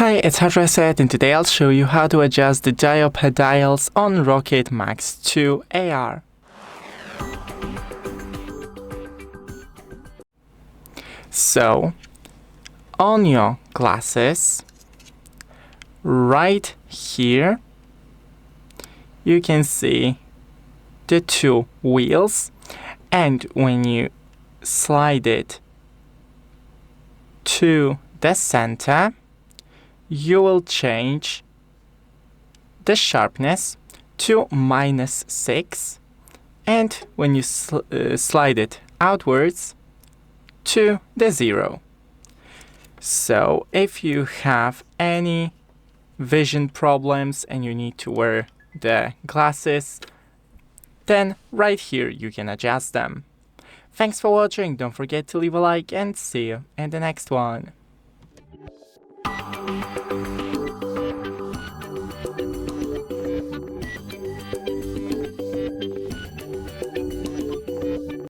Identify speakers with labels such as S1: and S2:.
S1: Hi, it's Hardreset, and today I'll show you how to adjust the Diopter dials on Rokid Max 2 AR. So, on your glasses, right here, you can see the two wheels, and when you slide it to the center, you will change the sharpness to -6, and when you slide it outwards to the 0. So if you have any vision problems and you need to wear the glasses, then right here you can adjust them. Thanks for watching, don't forget to leave a like and see you in the next one.